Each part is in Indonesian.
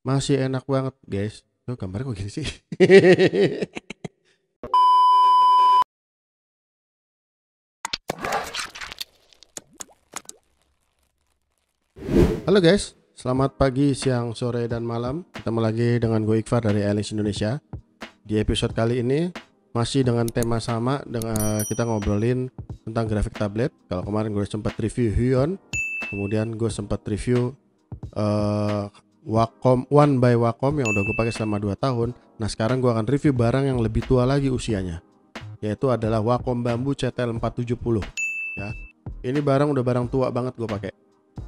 Masih enak banget, guys. Tuh gambarnya kok gini sih? Halo guys, selamat pagi, siang, sore, dan malam. Ketemu lagi dengan gue Iqfar dari Airlines Indonesia. Di episode kali ini masih dengan tema sama, dengan kita ngobrolin tentang grafik tablet. Kalau kemarin gue sempat review Huion, kemudian gue sempat review Wacom One by Wacom yang udah gue pakai selama 2 tahun. Nah sekarang gue akan review barang yang lebih tua lagi usianya, yaitu adalah Wacom Bamboo CTL470 ya. Ini udah barang tua banget gue pakai.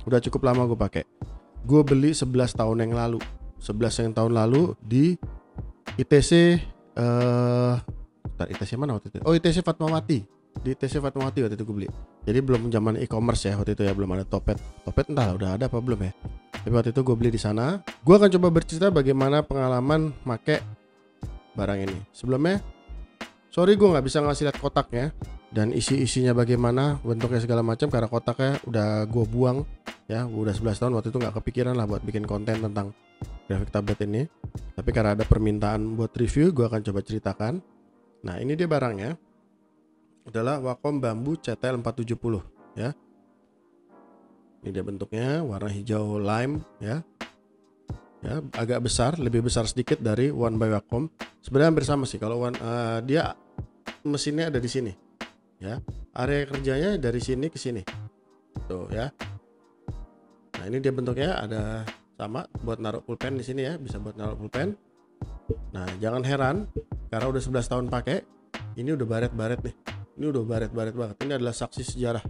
Udah cukup lama gue pakai. Gue beli 11 tahun yang lalu. 11 tahun lalu di ITC ITC mana waktu itu? Oh, ITC Fatmawati. Di ITC Fatmawati waktu itu gue beli. Jadi belum zaman e-commerce ya waktu itu ya, belum ada Topet. Topet entah udah ada apa belum ya. Tapi waktu itu gue beli di sana. Gue akan coba bercerita bagaimana pengalaman make barang ini. Sebelumnya, sorry gue nggak bisa ngasih lihat kotaknya dan isi-isinya bagaimana, bentuknya segala macam karena kotaknya udah gue buang ya. Udah 11 tahun, waktu itu nggak kepikiran lah buat bikin konten tentang grafik tablet ini. Tapi karena ada permintaan buat review, gue akan coba ceritakan. Nah ini dia barangnya, adalah Wacom Bamboo CTL470 ya. Ini dia bentuknya, warna hijau lime ya. Ya, agak besar, lebih besar sedikit dari One by Wacom. Sebenarnya hampir sama sih. Kalau dia mesinnya ada di sini ya. Area kerjanya dari sini ke sini. Tuh ya. Nah, ini dia bentuknya, ada sama buat naruh pulpen di sini ya, bisa buat naruh pulpen. Nah, jangan heran karena udah 11 tahun pakai, ini udah baret-baret nih. Ini udah baret-baret banget. Ini adalah saksi sejarah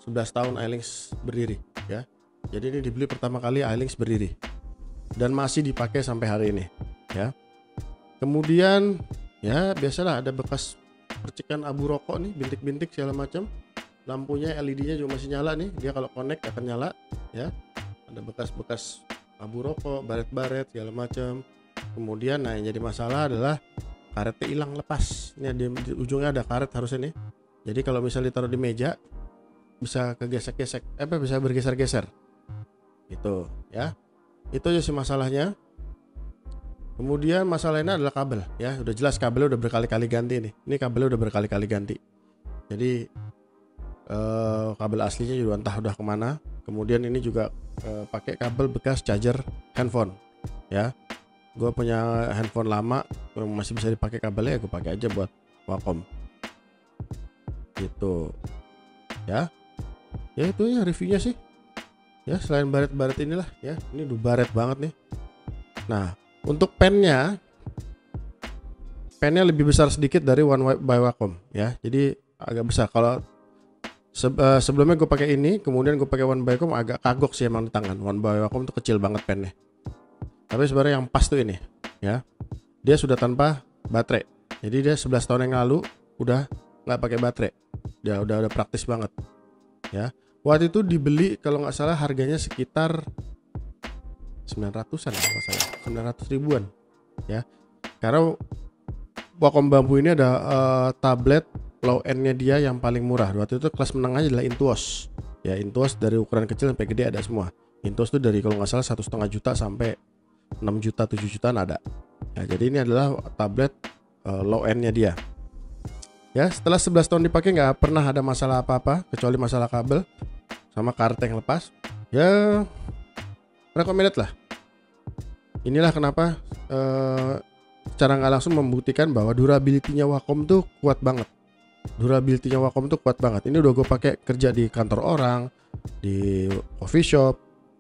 11 tahun iLinks berdiri ya. Jadi ini dibeli pertama kali iLinks berdiri dan masih dipakai sampai hari ini ya. Kemudian ya biasalah ada bekas percikan abu rokok nih, bintik-bintik segala macam. Lampunya LED-nya juga masih nyala nih, dia kalau connect akan nyala ya. Ada bekas-bekas abu rokok, baret-baret segala macam. Kemudian nah yang jadi masalah adalah karetnya hilang lepas. Ini di ujungnya ada karet harusnya nih. Jadi kalau misalnya ditaruh di meja bisa kegesek-gesek, bisa bergeser-geser. Itu ya. Itu aja sih masalahnya. Kemudian masalahnya adalah kabel ya. Udah jelas kabelnya udah berkali-kali ganti nih. Ini kabelnya udah berkali-kali ganti. Jadi kabel aslinya juga entah udah kemana. Kemudian ini juga pakai kabel bekas charger handphone ya. Gue punya handphone lama yang masih bisa dipakai kabelnya, ya gue pakai aja buat Wacom gitu ya. Ya itu ya reviewnya sih ya. Selain baret-baret inilah ya, ini udah baret banget nih. Nah untuk pennya lebih besar sedikit dari One by Wacom ya, jadi agak besar. Kalau sebelumnya gue pakai ini, kemudian gue pakai One by Wacom, agak kagok sih emang di tangan. One by Wacom tuh kecil banget pennya, tapi sebenarnya yang pas tuh ini ya. Dia sudah tanpa baterai, jadi dia 11 tahun yang lalu udah nggak pakai baterai. Dia udah praktis banget ya. Waktu itu dibeli kalau nggak salah harganya sekitar 900-an kalau salah, 900 ribuan ya. Karena Wacom Bamboo ini ada tablet low end-nya dia yang paling murah. Waktu itu kelas menengahnya adalah Intuos. Ya, Intuos dari ukuran kecil sampai gede ada semua. Intuos itu dari kalau nggak salah 1,5 juta sampai 6 juta 7 jutaan ada. Ya, jadi ini adalah tablet low end-nya dia. Ya, setelah 11 tahun dipakai nggak pernah ada masalah apa-apa kecuali masalah kabel sama karet yang lepas. Ya, recommended lah. Inilah kenapa secara nggak langsung membuktikan bahwa durability-nya Wacom tuh kuat banget. Durability-nya Wacom tuh kuat banget. Ini udah gue pakai kerja di kantor orang, di coffee shop,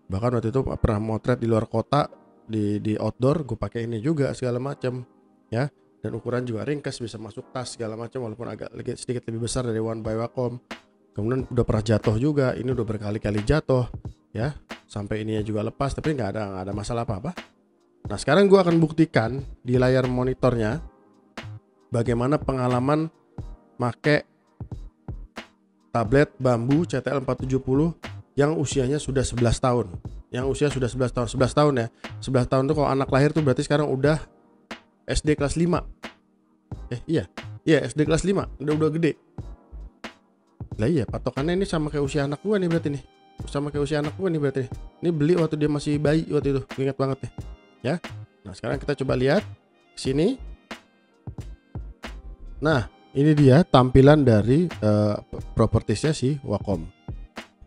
bahkan waktu itu pernah motret di luar kota, di outdoor gue pakai ini juga segala macam ya. Dan ukuran juga ringkas, bisa masuk tas segala macam walaupun agak sedikit lebih besar dari One by Wacom. Kemudian udah pernah jatuh juga, ini udah berkali-kali jatuh ya, sampai ininya juga lepas, tapi nggak ada masalah apa-apa. Nah sekarang gue akan buktikan di layar monitornya bagaimana pengalaman make tablet Bamboo CTL470 yang usianya sudah 11 tahun. Yang usia sudah 11 tahun. 11 tahun ya. 11 tahun tuh kalau anak lahir tuh berarti sekarang udah SD kelas 5. Iya SD kelas 5. Udah gede. Lah iya, patokannya ini sama kayak usia anak gua nih berarti nih. sama kayak usia anak gue nih berarti. Ini beli waktu dia masih bayi waktu itu, gue ingat banget nih. Ya. Nah sekarang kita coba lihat sini. Nah ini dia tampilan dari propertiesnya si Wacom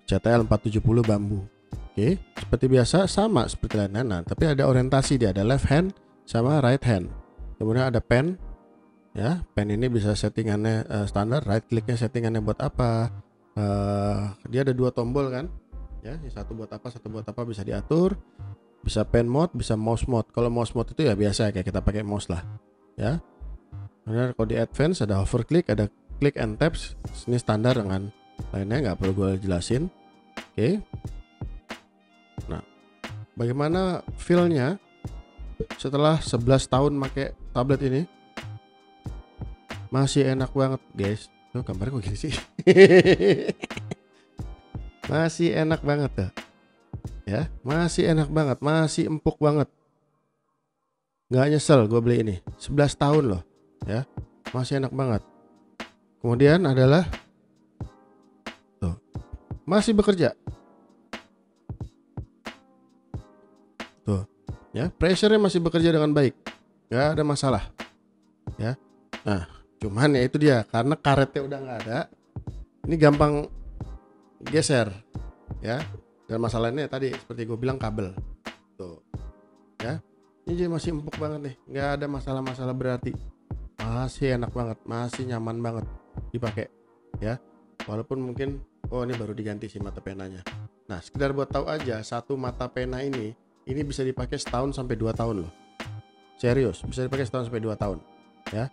CTL 470 bambu. Oke, seperti biasa sama seperti lainnya. Nah tapi ada orientasi, dia ada left hand sama right hand. Kemudian ada pen. Ya, pen ini bisa settingannya standar, right clicknya settingannya buat apa. Dia ada 2 tombol kan. Ya, satu buat apa bisa diatur. Bisa pen mode, bisa mouse mode. Kalau mouse mode itu ya biasa kayak kita pakai mouse lah. Ya. Kemudian kalau di advance ada hover click, ada click and taps. Ini standar dengan lainnya, nggak perlu gue jelasin. Oke. Nah, bagaimana feel-nya setelah 11 tahun pakai tablet ini? Masih enak banget guys. Tuh gambarnya kok gini sih. Masih enak banget tuh. Ya, masih enak banget, masih empuk banget. Nggak nyesel gue beli ini. 11 tahun loh. Ya, masih enak banget. Kemudian adalah tuh, masih bekerja. Tuh, ya, pressure-nya masih bekerja dengan baik. Nggak ada masalah. Ya. Nah, cuman ya itu dia, karena karetnya udah nggak ada, ini gampang geser, ya. Dan masalahnya tadi seperti gue bilang kabel, tuh, ya. Ini jadi masih empuk banget nih, nggak ada masalah-masalah berarti, masih enak banget, masih nyaman banget dipakai, ya. Walaupun mungkin, oh ini baru diganti sih mata penanya. Nah, sekedar buat tahu aja, satu mata pena ini bisa dipakai setahun sampai 2 tahun loh, serius, bisa dipakai setahun sampai 2 tahun, ya.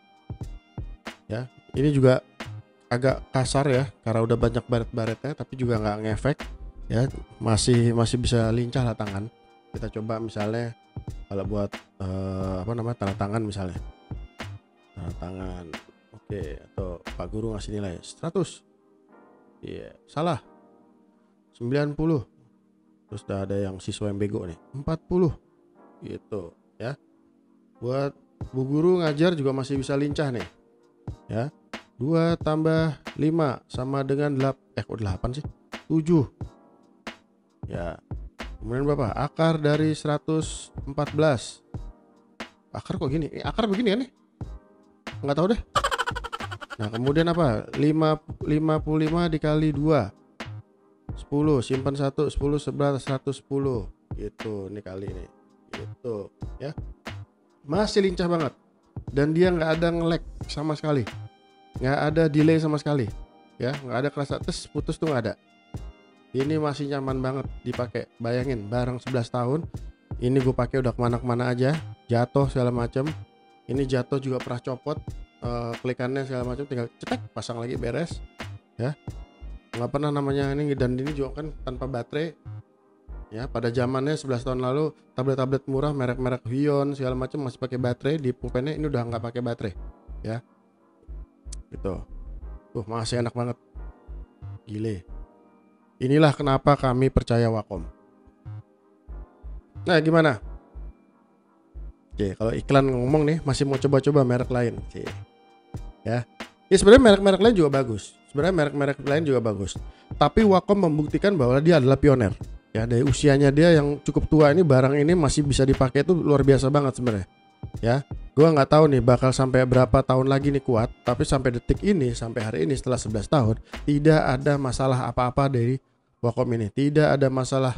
Ya, ini juga agak kasar ya karena udah banyak baret-baretnya, tapi juga nggak ngefek ya, masih bisa lincah lah tangan. Kita coba misalnya kalau buat tanda tangan misalnya, tanda tangan, oke, atau Pak Guru ngasih nilai 100, iya, salah 90, terus udah ada yang siswa yang bego nih 40 gitu ya. Buat Bu Guru ngajar juga masih bisa lincah nih. Ya, 2 tambah 5 sama dengan 8 sih, 7. Ya, kemudian berapa? Akar dari 114. Akar kok gini? Akar begini kan nih? Nggak tahu deh. Nah, kemudian apa? 55 dikali 2 10, simpan 1, 10, 11, 110 gitu, ini kali ini gitu ya. Masih lincah banget. Dan dia nggak ada nge-lag sama sekali, nggak ada delay sama sekali, ya, nggak ada kerasa putus tuh, nggak ada. Ini masih nyaman banget dipakai. Bayangin barang 11 tahun, ini gue pakai udah kemana-kemana aja, jatuh segala macam. Ini jatuh juga pernah copot, klikannya segala macam, tinggal cetek pasang lagi beres, ya. Nggak pernah namanya ini, dan ini juga kan tanpa baterai. Ya, pada zamannya 11 tahun lalu tablet-tablet murah merek-merek Huion segala macam masih pakai baterai di pulpennya, ini udah nggak pakai baterai, ya. Gitu. Masih enak banget. Gile. Inilah kenapa kami percaya Wacom. Nah, gimana? Oke, kalau iklan ngomong nih masih mau coba-coba merek lain, oke. Ya. Ya sebenarnya merek-merek lain juga bagus. Tapi Wacom membuktikan bahwa dia adalah pioner. Ya, dari usianya dia yang cukup tua ini, barang ini masih bisa dipakai itu luar biasa banget sebenarnya. Ya, gua nggak tahu nih bakal sampai berapa tahun lagi nih kuat, tapi sampai detik ini, sampai hari ini setelah 11 tahun, tidak ada masalah apa-apa dari Wacom ini. Tidak ada masalah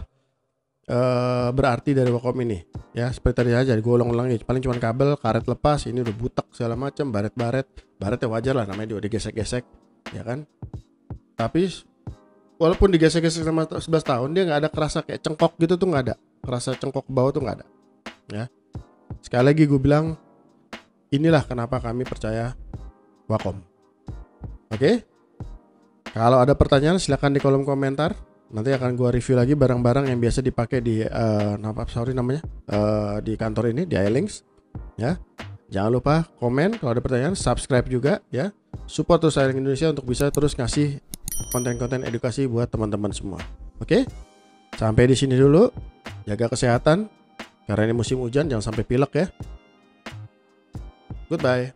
berarti dari Wacom ini. Ya, seperti tadi aja, gue ulang-ulangi, paling cuma kabel, karet lepas, ini udah butek segala macam, baretnya wajar lah, namanya dia digesek-gesek, ya kan. Tapi walaupun digesek-gesek sama 11 tahun, dia nggak ada kerasa kayak cengkok gitu tuh, nggak ada. Kerasa cengkok bawah tuh nggak ada. Ya. Sekali lagi gue bilang, inilah kenapa kami percaya Wacom. Oke? Kalau ada pertanyaan silakan di kolom komentar. Nanti akan gue review lagi barang-barang yang biasa dipakai di di kantor ini, di iLinks. Ya. Jangan lupa komen kalau ada pertanyaan, subscribe juga ya. Support terus iLinks Indonesia untuk bisa terus ngasih konten-konten edukasi buat teman-teman semua. Oke? Sampai di sini dulu. Jaga kesehatan karena ini musim hujan, jangan sampai pilek ya. Goodbye.